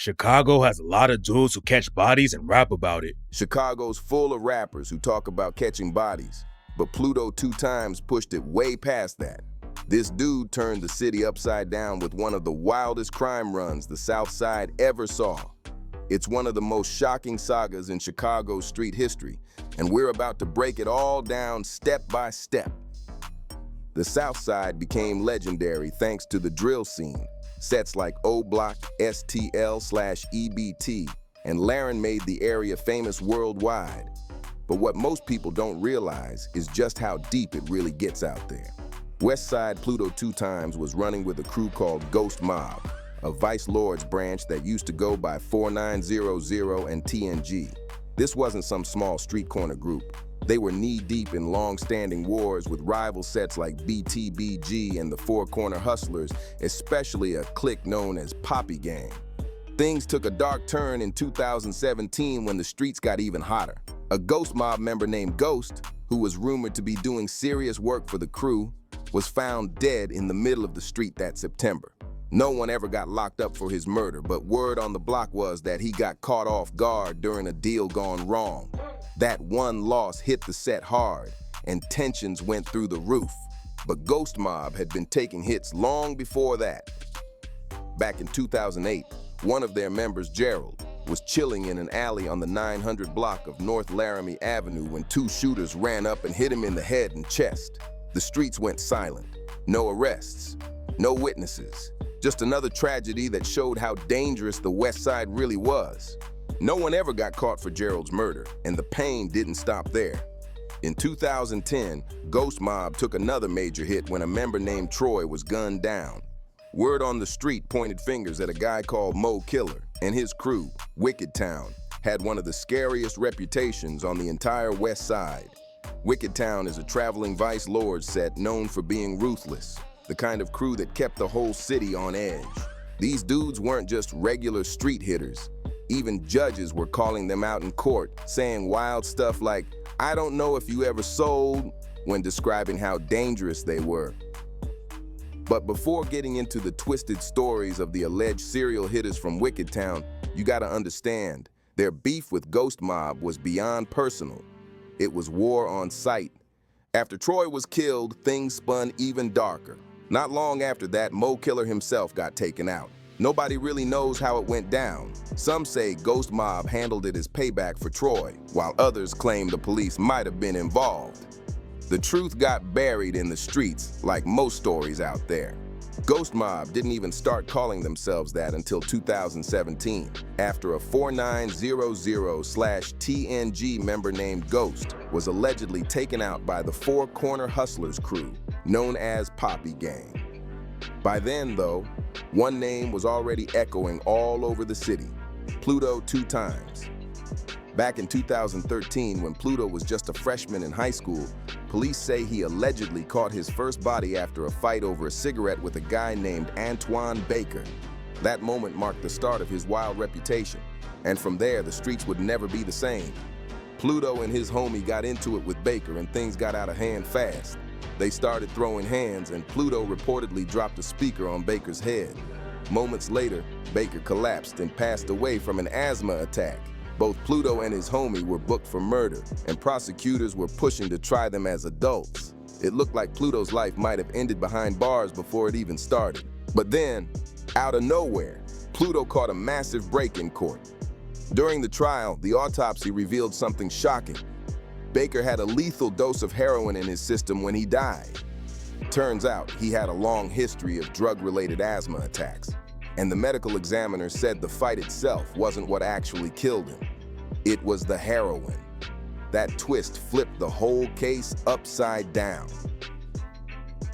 Chicago has a lot of dudes who catch bodies and rap about it. Chicago's full of rappers who talk about catching bodies, but Pluto 2 times pushed it way past that. This dude turned the city upside down with one of the wildest crime runs the South Side ever saw. It's one of the most shocking sagas in Chicago's street history, and we're about to break it all down step by step. The South Side became legendary thanks to the drill scene. Sets like O-Block, STL/EBT, and Laren made the area famous worldwide. But what most people don't realize is just how deep it really gets out there. West Side Pluto 2 times was running with a crew called Ghost Mob, a Vice Lords branch that used to go by 4900 and TNG. This wasn't some small street corner group. They were knee-deep in long-standing wars with rival sets like BTBG and the Four Corner Hustlers, especially a clique known as Poppy Gang. Things took a dark turn in 2017 when the streets got even hotter. A Ghost Mob member named Ghost, who was rumored to be doing serious work for the crew, was found dead in the middle of the street that September. No one ever got locked up for his murder, but word on the block was that he got caught off guard during a deal gone wrong. That one loss hit the set hard, and tensions went through the roof. But Ghost Mob had been taking hits long before that. Back in 2008, one of their members, Gerald, was chilling in an alley on the 900 block of North Laramie Avenue when two shooters ran up and hit him in the head and chest. The streets went silent. No arrests, no witnesses. Just another tragedy that showed how dangerous the West Side really was. No one ever got caught for Gerald's murder, and the pain didn't stop there. In 2010, Ghost Mob took another major hit when a member named Troy was gunned down. Word on the street pointed fingers at a guy called Mo Killer, and his crew, Wicked Town, had one of the scariest reputations on the entire West Side. Wicked Town is a traveling Vice Lords set known for being ruthless, the kind of crew that kept the whole city on edge. These dudes weren't just regular street hitters. Even judges were calling them out in court, saying wild stuff like, "I don't know if you ever sold," when describing how dangerous they were. But before getting into the twisted stories of the alleged serial hitters from Wicked Town, you gotta understand, their beef with Ghost Mob was beyond personal. It was war on sight. After Troy was killed, things spun even darker. Not long after that, Mo Killer himself got taken out. Nobody really knows how it went down. Some say Ghost Mob handled it as payback for Troy, while others claim the police might have been involved. The truth got buried in the streets, like most stories out there. Ghost Mob didn't even start calling themselves that until 2017, after a 4900/TNG member named Ghost was allegedly taken out by the Four Corner Hustlers crew, known as Poppy Gang. By then, though, one name was already echoing all over the city: Pluto 2 times. Back in 2013, when Pluto was just a freshman in high school, police say he allegedly caught his first body after a fight over a cigarette with a guy named Antoine Baker. That moment marked the start of his wild reputation, and from there, the streets would never be the same. Pluto and his homie got into it with Baker, and things got out of hand fast. They started throwing hands, and Pluto reportedly dropped a speaker on Baker's head. Moments later, Baker collapsed and passed away from an asthma attack. Both Pluto and his homie were booked for murder, and prosecutors were pushing to try them as adults. It looked like Pluto's life might have ended behind bars before it even started. But then, out of nowhere, Pluto caught a massive break in court. During the trial, the autopsy revealed something shocking. Baker had a lethal dose of heroin in his system when he died. Turns out, he had a long history of drug-related asthma attacks, and the medical examiner said the fight itself wasn't what actually killed him. It was the heroin. That twist flipped the whole case upside down.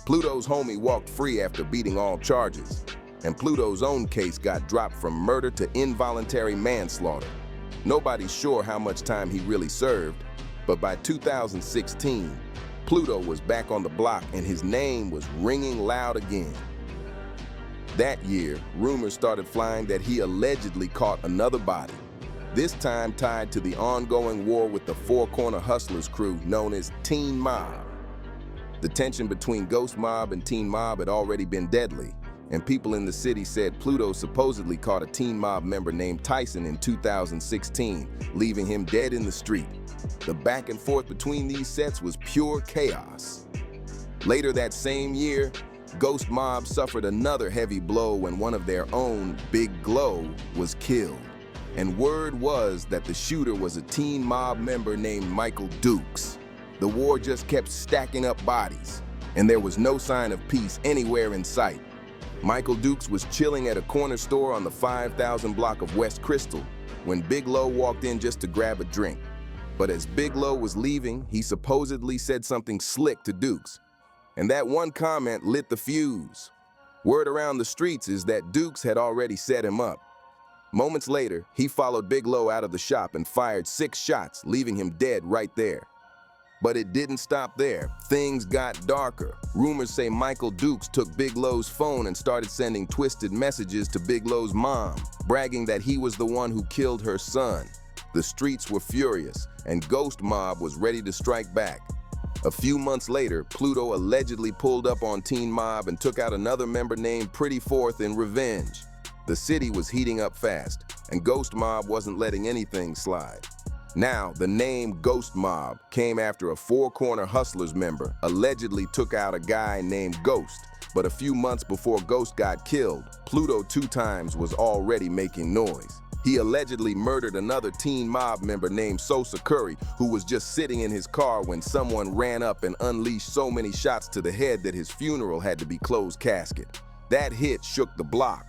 Pluto's homie walked free after beating all charges, and Pluto's own case got dropped from murder to involuntary manslaughter. Nobody's sure how much time he really served, but by 2016, Pluto was back on the block and his name was ringing loud again. That year, rumors started flying that he allegedly caught another body, this time tied to the ongoing war with the Four Corner Hustlers crew known as Teen Mob. The tension between Ghost Mob and Teen Mob had already been deadly, and people in the city said Pluto supposedly caught a teen mob member named Tyson in 2016, leaving him dead in the street. The back and forth between these sets was pure chaos. Later that same year, Ghost Mob suffered another heavy blow when one of their own, Big Glow, was killed. And word was that the shooter was a teen mob member named Michael Dukes. The war just kept stacking up bodies, and there was no sign of peace anywhere in sight. Michael Dukes was chilling at a corner store on the 5,000 block of West Crystal when Big Low walked in just to grab a drink. But as Big Low was leaving, he supposedly said something slick to Dukes. And that one comment lit the fuse. Word around the streets is that Dukes had already set him up. Moments later, he followed Big Low out of the shop and fired 6 shots, leaving him dead right there. But it didn't stop there. Things got darker. Rumors say Michael Dukes took Big Low's phone and started sending twisted messages to Big Low's mom, bragging that he was the one who killed her son. The streets were furious, and Ghost Mob was ready to strike back. A few months later, Pluto allegedly pulled up on Teen Mob and took out another member named Pretty Fourth in revenge. The city was heating up fast, and Ghost Mob wasn't letting anything slide. Now, the name Ghost Mob came after a Four Corner Hustlers member allegedly took out a guy named Ghost, but a few months before Ghost got killed, Pluto 2 times was already making noise. He allegedly murdered another teen mob member named Sosa Curry, who was just sitting in his car when someone ran up and unleashed so many shots to the head that his funeral had to be closed casket. That hit shook the block.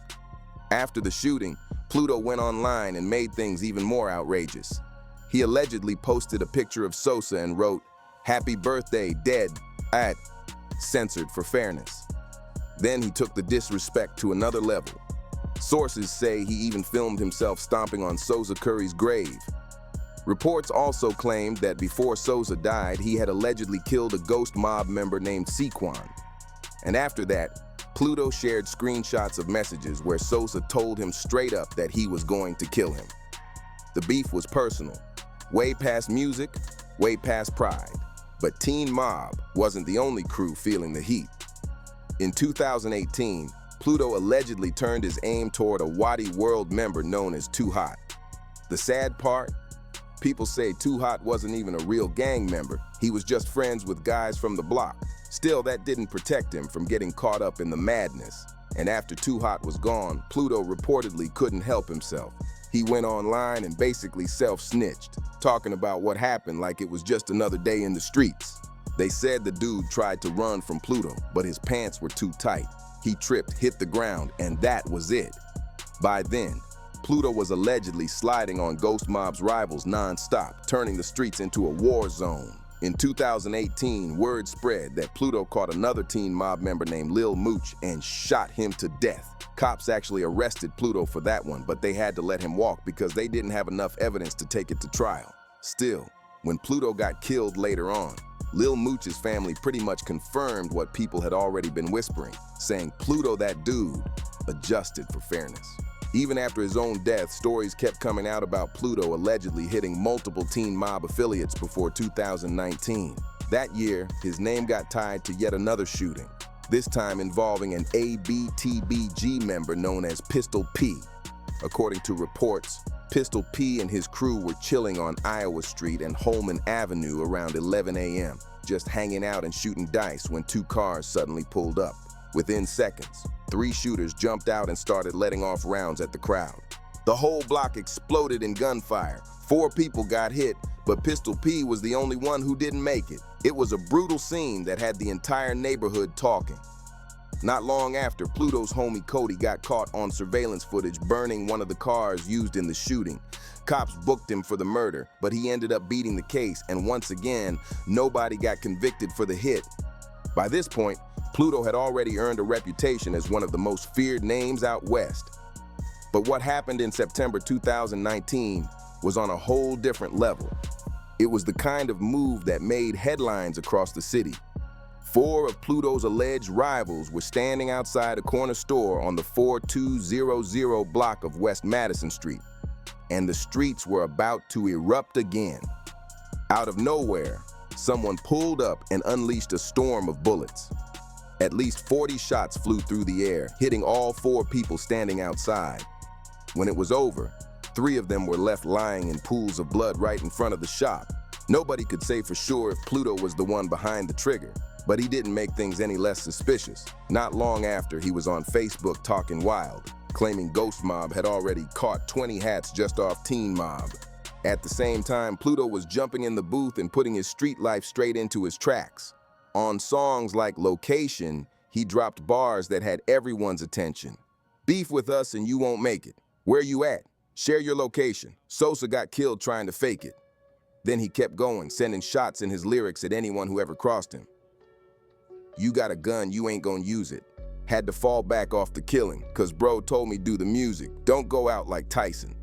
After the shooting, Pluto went online and made things even more outrageous. He allegedly posted a picture of Sosa and wrote, "Happy birthday, dead," censored for fairness. Then he took the disrespect to another level. Sources say he even filmed himself stomping on Sosa Curry's grave. Reports also claimed that before Sosa died, he had allegedly killed a Ghost Mob member named Sequan. And after that, Pluto shared screenshots of messages where Sosa told him straight up that he was going to kill him. The beef was personal, way past music, way past pride. But Teen Mob wasn't the only crew feeling the heat. In 2018, Pluto allegedly turned his aim toward a Wadi World member known as Too Hot. The sad part? People say Too Hot wasn't even a real gang member. He was just friends with guys from the block. Still, that didn't protect him from getting caught up in the madness. And after Too Hot was gone, Pluto reportedly couldn't help himself. He went online and basically self-snitched, talking about what happened like it was just another day in the streets. They said the dude tried to run from Pluto, but his pants were too tight. He tripped, hit the ground, and that was it. By then, Pluto was allegedly sliding on Ghost Mob's rivals non-stop, turning the streets into a war zone. In 2018, word spread that Pluto caught another teen mob member named Lil Mooch and shot him to death. Cops actually arrested Pluto for that one, but they had to let him walk because they didn't have enough evidence to take it to trial. Still, when Pluto got killed later on, Lil Mooch's family pretty much confirmed what people had already been whispering, saying Pluto, that dude, adjusted for fairness. Even after his own death, stories kept coming out about Pluto allegedly hitting multiple teen mob affiliates before 2019. That year, his name got tied to yet another shooting, this time involving an ABTBG member known as Pistol P. According to reports, Pistol P and his crew were chilling on Iowa Street and Holman Avenue around 11 a.m., just hanging out and shooting dice when 2 cars suddenly pulled up. Within seconds, 3 shooters jumped out and started letting off rounds at the crowd. The whole block exploded in gunfire. 4 people got hit, but Pistol P was the only one who didn't make it. It was a brutal scene that had the entire neighborhood talking. Not long after, Pluto's homie Cody got caught on surveillance footage burning one of the cars used in the shooting. Cops booked him for the murder, but he ended up beating the case, and once again, nobody got convicted for the hit. By this point, Pluto had already earned a reputation as one of the most feared names out west. But what happened in September 2019 was on a whole different level. It was the kind of move that made headlines across the city. 4 of Pluto's alleged rivals were standing outside a corner store on the 4200 block of West Madison Street, and the streets were about to erupt again. Out of nowhere, someone pulled up and unleashed a storm of bullets. At least 40 shots flew through the air, hitting all 4 people standing outside. When it was over, 3 of them were left lying in pools of blood right in front of the shop. Nobody could say for sure if Pluto was the one behind the trigger, but he didn't make things any less suspicious. Not long after, he was on Facebook talking wild, claiming Ghost Mob had already caught 20 hats just off Teen Mob. At the same time, Pluto was jumping in the booth and putting his street life straight into his tracks. On songs like Location, he dropped bars that had everyone's attention. Beef with us and you won't make it. Where you at? Share your location. Sosa got killed trying to fake it. Then he kept going, sending shots in his lyrics at anyone who ever crossed him. You got a gun, you ain't gonna use it. Had to fall back off the killing, cause bro told me do the music. Don't go out like Tyson.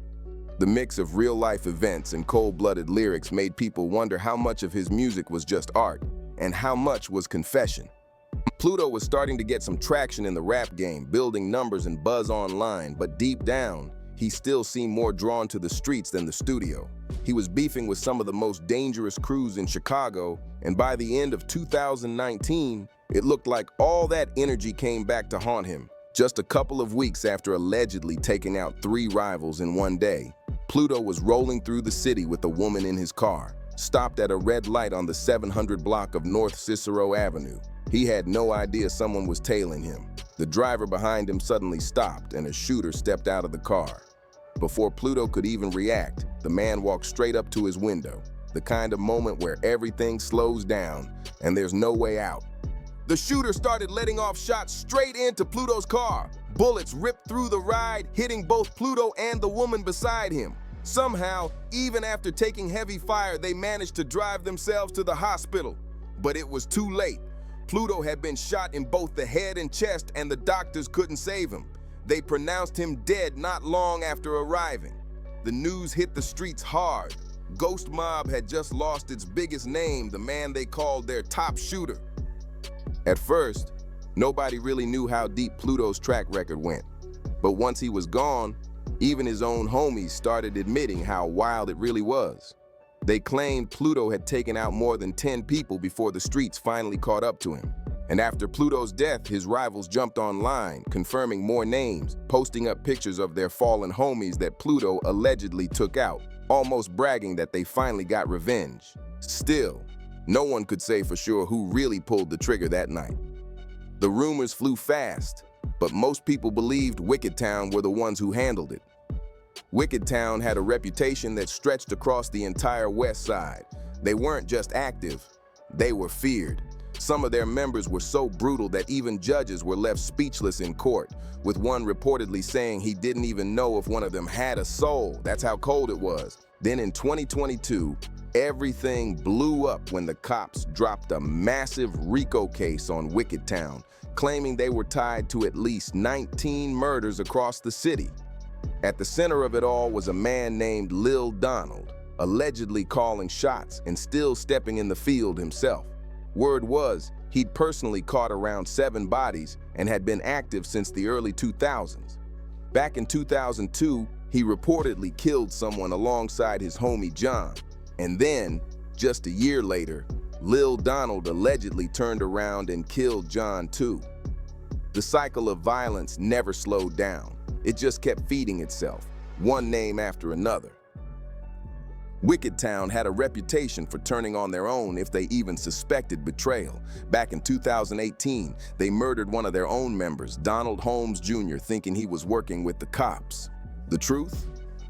The mix of real-life events and cold-blooded lyrics made people wonder how much of his music was just art, and how much was confession. Pluto was starting to get some traction in the rap game, building numbers and buzz online, but deep down, he still seemed more drawn to the streets than the studio. He was beefing with some of the most dangerous crews in Chicago, and by the end of 2019, it looked like all that energy came back to haunt him. Just a couple of weeks after allegedly taking out 3 rivals in one day, Pluto was rolling through the city with a woman in his car, stopped at a red light on the 700 block of North Cicero Avenue. He had no idea someone was tailing him. The driver behind him suddenly stopped and a shooter stepped out of the car. Before Pluto could even react, the man walked straight up to his window, the kind of moment where everything slows down and there's no way out. The shooter started letting off shots straight into Pluto's car. Bullets ripped through the ride, hitting both Pluto and the woman beside him. Somehow, even after taking heavy fire, they managed to drive themselves to the hospital. But it was too late. Pluto had been shot in both the head and chest, and the doctors couldn't save him. They pronounced him dead not long after arriving. The news hit the streets hard. Ghost Mob had just lost its biggest name, the man they called their top shooter. At first, nobody really knew how deep Pluto's track record went. But once he was gone, even his own homies started admitting how wild it really was. They claimed Pluto had taken out more than 10 people before the streets finally caught up to him. And after Pluto's death, his rivals jumped online, confirming more names, posting up pictures of their fallen homies that Pluto allegedly took out, almost bragging that they finally got revenge. Still, no one could say for sure who really pulled the trigger that night. The rumors flew fast, but most people believed Wicked Town were the ones who handled it. Wicked Town had a reputation that stretched across the entire West Side. They weren't just active, they were feared. Some of their members were so brutal that even judges were left speechless in court, with one reportedly saying he didn't even know if one of them had a soul. That's how cold it was. Then in 2022, everything blew up when the cops dropped a massive RICO case on Wicked Town, claiming they were tied to at least 19 murders across the city. At the center of it all was a man named Lil Donald, allegedly calling shots and still stepping in the field himself. Word was, he'd personally caught around 7 bodies and had been active since the early 2000s. Back in 2002, he reportedly killed someone alongside his homie John. And then, just a year later, Lil Donald allegedly turned around and killed John too. The cycle of violence never slowed down. It just kept feeding itself, one name after another. Wicked Town had a reputation for turning on their own if they even suspected betrayal. Back in 2018, they murdered one of their own members, Donald Holmes Jr., thinking he was working with the cops. The truth?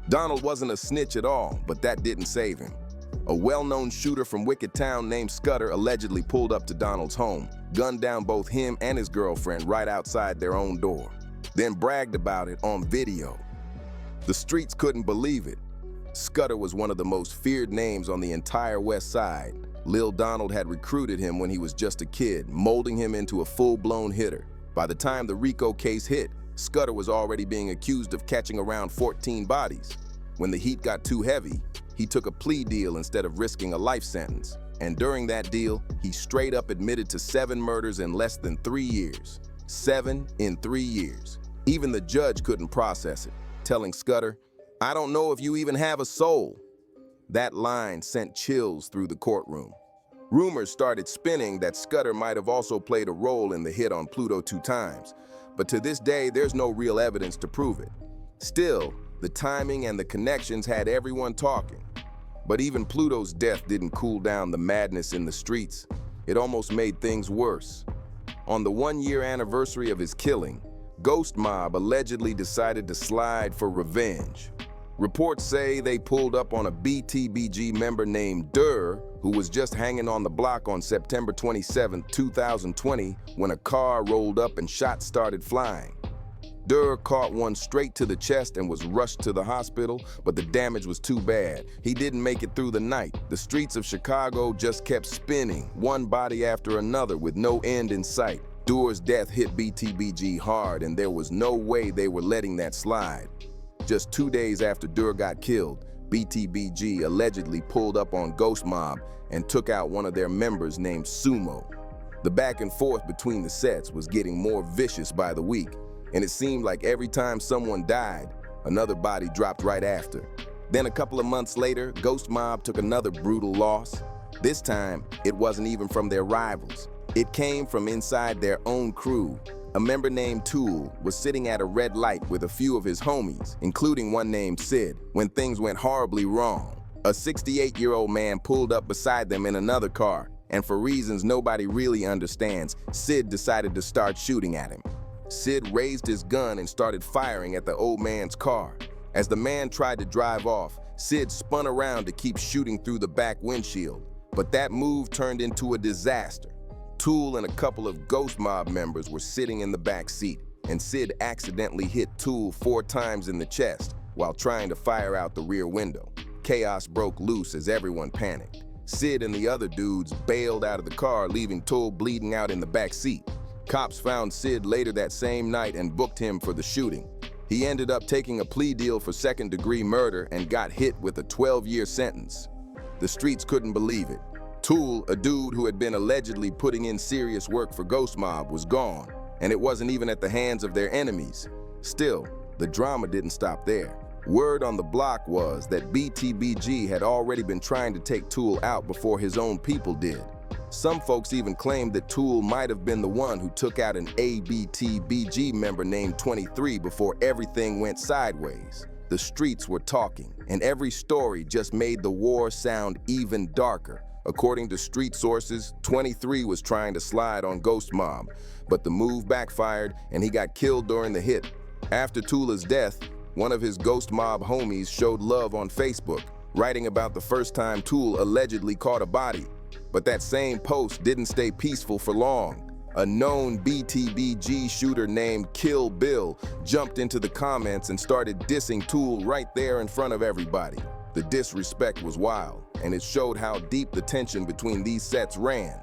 Donald wasn't a snitch at all, but that didn't save him. A well-known shooter from Wicked Town named Scudder allegedly pulled up to Donald's home, gunned down both him and his girlfriend right outside their own door, then bragged about it on video. The streets couldn't believe it. Scudder was one of the most feared names on the entire West Side. Lil Donald had recruited him when he was just a kid, molding him into a full-blown hitter. By the time the RICO case hit, Scudder was already being accused of catching around 14 bodies. When the heat got too heavy, he took a plea deal instead of risking a life sentence. And during that deal, he straight up admitted to 7 murders in less than 3 years. 7 in 3 years. Even the judge couldn't process it, telling Scudder, "I don't know if you even have a soul." That line sent chills through the courtroom. Rumors started spinning that Scudder might have also played a role in the hit on Pluto 2 times, but to this day, there's no real evidence to prove it. Still, the timing and the connections had everyone talking. But even Pluto's death didn't cool down the madness in the streets. It almost made things worse. On the one-year anniversary of his killing, Ghost Mob allegedly decided to slide for revenge. Reports say they pulled up on a BTBG member named Durr, who was just hanging on the block on September 27, 2020, when a car rolled up and shots started flying. Durr caught one straight to the chest and was rushed to the hospital, but the damage was too bad. He didn't make it through the night. The streets of Chicago just kept spinning, one body after another with no end in sight. Durr's death hit BTBG hard, and there was no way they were letting that slide. Just 2 days after Durr got killed, BTBG allegedly pulled up on Ghost Mob and took out one of their members named Sumo. The back and forth between the sets was getting more vicious by the week, and it seemed like every time someone died, another body dropped right after. Then a couple of months later, Ghost Mob took another brutal loss. This time, it wasn't even from their rivals. It came from inside their own crew. A member named Tool was sitting at a red light with a few of his homies, including one named Sid, when things went horribly wrong. A 68-year-old man pulled up beside them in another car, and for reasons nobody really understands, Sid decided to start shooting at him. Sid raised his gun and started firing at the old man's car. As the man tried to drive off, Sid spun around to keep shooting through the back windshield, but that move turned into a disaster. Tool and a couple of Ghost Mob members were sitting in the back seat, and Sid accidentally hit Tool 4 times in the chest while trying to fire out the rear window. Chaos broke loose as everyone panicked. Sid and the other dudes bailed out of the car, leaving Tool bleeding out in the back seat. Cops found Sid later that same night and booked him for the shooting. He ended up taking a plea deal for second-degree murder and got hit with a 12-year sentence. The streets couldn't believe it. Tool, a dude who had been allegedly putting in serious work for Ghost Mob, was gone, and it wasn't even at the hands of their enemies. Still, the drama didn't stop there. Word on the block was that BTBG had already been trying to take Tool out before his own people did. Some folks even claimed that Tool might have been the one who took out an ABTBG member named 23 before everything went sideways. The streets were talking, and every story just made the war sound even darker. According to street sources, 23 was trying to slide on Ghost Mob, but the move backfired and he got killed during the hit. After Tula's death, one of his Ghost Mob homies showed love on Facebook, writing about the first time Tool allegedly caught a body. But that same post didn't stay peaceful for long. A known BTBG shooter named Kill Bill jumped into the comments and started dissing Tool right there in front of everybody. The disrespect was wild, and it showed how deep the tension between these sets ran.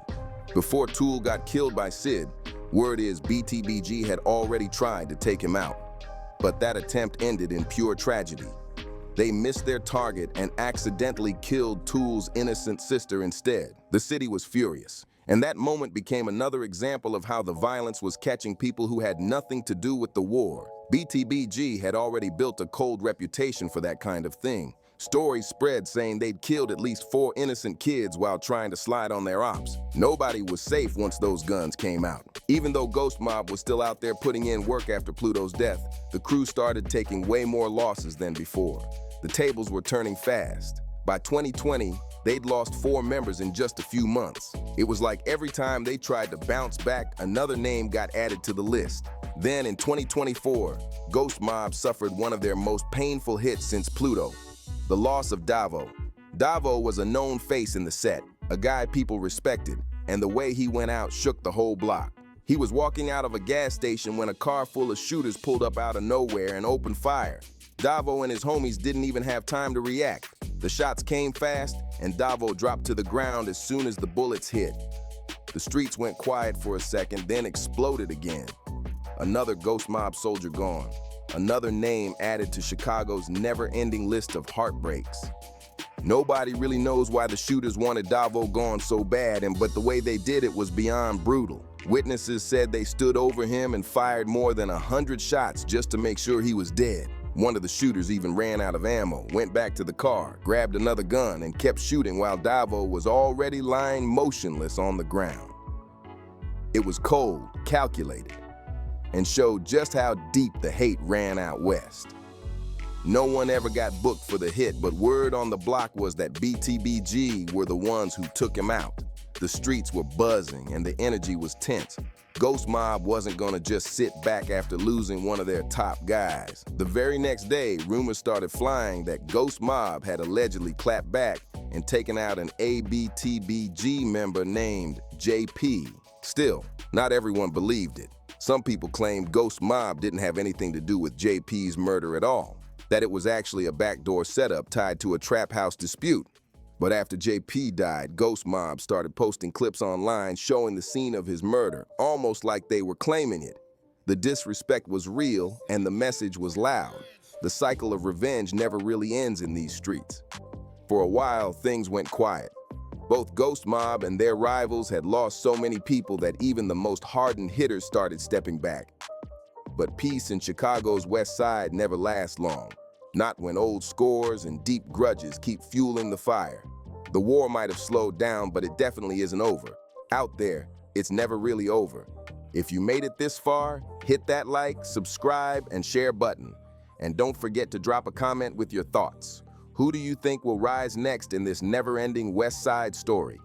Before Tool got killed by Sid, word is BTBG had already tried to take him out. But that attempt ended in pure tragedy. They missed their target and accidentally killed Tool's innocent sister instead. The city was furious, and that moment became another example of how the violence was catching people who had nothing to do with the war. BTBG had already built a cold reputation for that kind of thing. Stories spread saying they'd killed at least 4 innocent kids while trying to slide on their ops. Nobody was safe once those guns came out. Even though Ghost Mob was still out there putting in work after Pluto's death, the crew started taking way more losses than before. The tables were turning fast. By 2020, they'd lost 4 members in just a few months. It was like every time they tried to bounce back, another name got added to the list. Then in 2024, Ghost Mob suffered one of their most painful hits since Pluto. The loss of Davo. Davo was a known face in the set, a guy people respected, and the way he went out shook the whole block. He was walking out of a gas station when a car full of shooters pulled up out of nowhere and opened fire. Davo and his homies didn't even have time to react. The shots came fast, and Davo dropped to the ground as soon as the bullets hit. The streets went quiet for a second, then exploded again. Another Ghost Mob soldier gone. Another name added to Chicago's never-ending list of heartbreaks. Nobody really knows why the shooters wanted Davo gone so bad, but the way they did it was beyond brutal. Witnesses said they stood over him and fired more than 100 shots just to make sure he was dead. One of the shooters even ran out of ammo, went back to the car, grabbed another gun, and kept shooting while Davo was already lying motionless on the ground. It was cold, calculated, and showed just how deep the hate ran out west. No one ever got booked for the hit, but word on the block was that BTBG were the ones who took him out. The streets were buzzing and the energy was tense. Ghost Mob wasn't gonna just sit back after losing one of their top guys. The very next day, rumors started flying that Ghost Mob had allegedly clapped back and taken out an ABTBG member named JP. Still, not everyone believed it. Some people claimed Ghost Mob didn't have anything to do with JP's murder at all, that it was actually a backdoor setup tied to a trap house dispute. But after JP died, Ghost Mob started posting clips online showing the scene of his murder, almost like they were claiming it. The disrespect was real and the message was loud. The cycle of revenge never really ends in these streets. For a while, things went quiet. Both Ghost Mob and their rivals had lost so many people that even the most hardened hitters started stepping back. But peace in Chicago's West Side never lasts long. Not when old scores and deep grudges keep fueling the fire. The war might have slowed down, but it definitely isn't over. Out there, it's never really over. If you made it this far, hit that like, subscribe, and share button. And don't forget to drop a comment with your thoughts. Who do you think will rise next in this never-ending West Side story?